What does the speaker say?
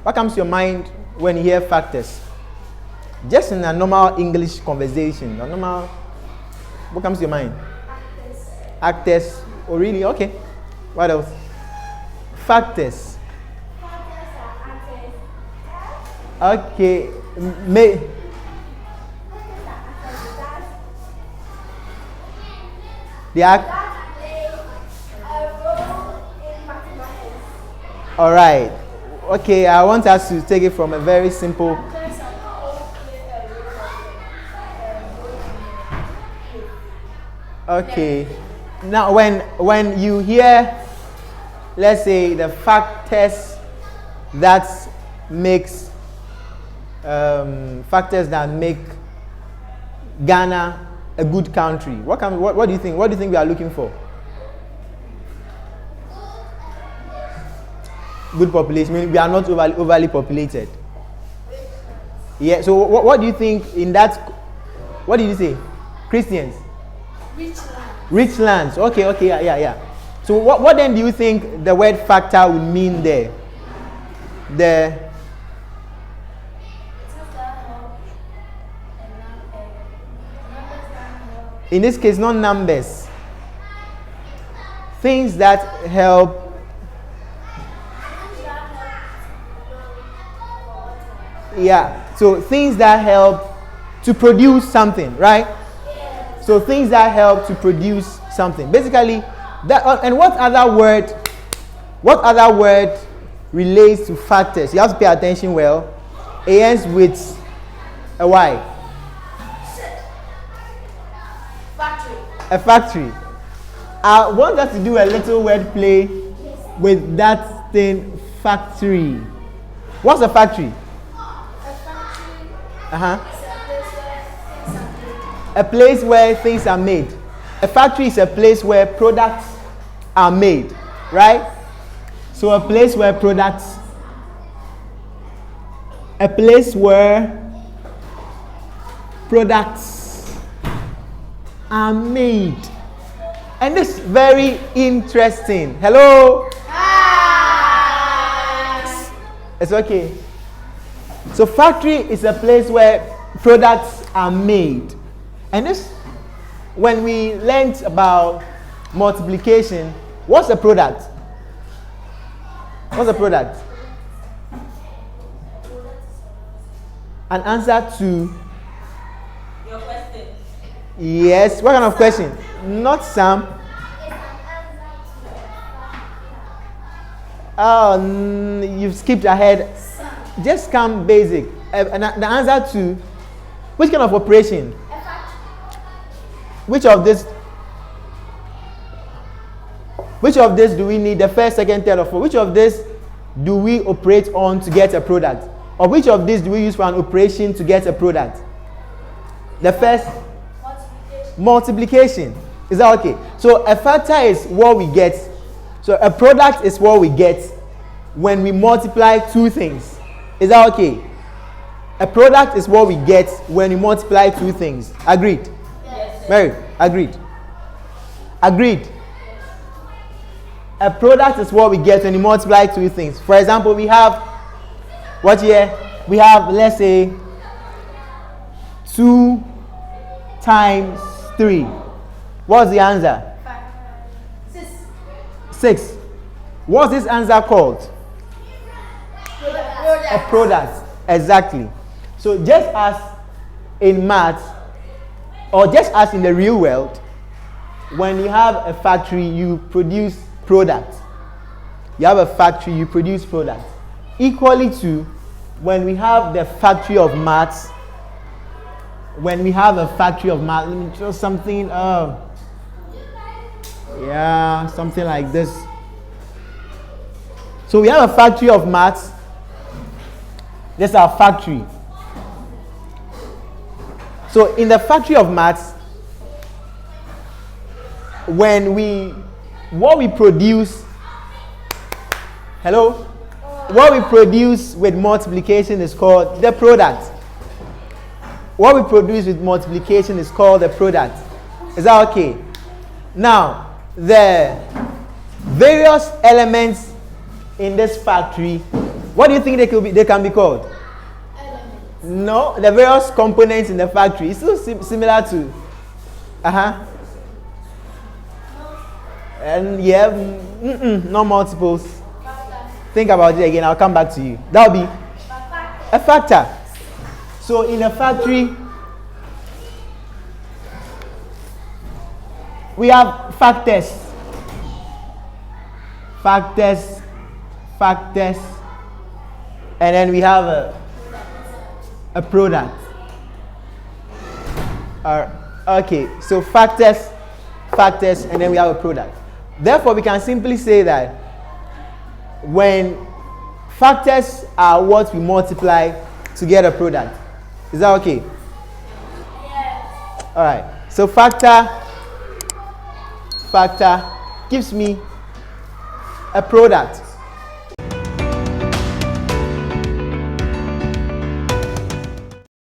What comes to your mind when you hear factors? Just in a normal English conversation, what comes to your mind? Actors. Oh, really? Okay. What else? Factors. Okay. The act. All right. Okay, I want us to take it from a very simple. Okay. Now, when you hear, let's say, the factors that makes Ghana a good country, what do you think? What do you think we are looking for? Good population. I mean, we are not overly populated. Yeah. So what do you think in that? What did you say? Christians. Rich lands. Rich lands. Okay. Yeah. So what then do you think the word factor would mean there? In this case, not numbers. Things that help. Yeah. So things that help to produce something, right? So things that help to produce something. Basically, that. And what other word relates to factors? You have to pay attention well. It ends with a Y. Factory. A factory. I want us to do a little word play with that thing, factory. What's a factory? A place where things are made. A factory is a place where products are made, right? So a place where products are made. And this is very interesting. Hello? Hi. It's okay. So factory is a place where products are made. And this, when we learned about multiplication, what's a product? What's a product? An answer to Your question. Yes. What kind of question? Not some. Oh, you've skipped ahead. Just come basic. And the answer to which kind of operation? Which of this do we need? The first, second, third, or fourth? Which of this do we operate on to get a product? Or which of these do we use for an operation to get a product? The first, multiplication. Is that okay? So a factor is what we get. So a product is what we get when we multiply two things. Is that okay? A product is what we get when we multiply two things. Agreed? Yes. Mary, agreed. Agreed. A product is what we get when we multiply two things. For example, we have what here? We have, let's say, 2 times 3. What's the answer? 6. What's this answer called? A product. Exactly. So just as in math, or just as in the real world, when you have a factory, you produce product. You have a factory, you produce product. Equally to when we have the factory of maths, let me draw something. Yeah, something like this. So we have a factory of maths. This is our factory. So in the factory of maths, what we produce with multiplication is called the product. What we produce with multiplication is called the product. Is that okay? Now, the various elements in this factory What do you think they can be called? Elements. No, the various components in the factory. It's still similar to and yeah, no multiples. Think about it again. I'll come back to you. That'll be a factor. So in a factory, we have factors, and then we have a product. Okay, so factors, and then we have a product. Therefore, we can simply say that when factors are what we multiply to get a product. Is that okay? Yes. All right. So factor gives me a product.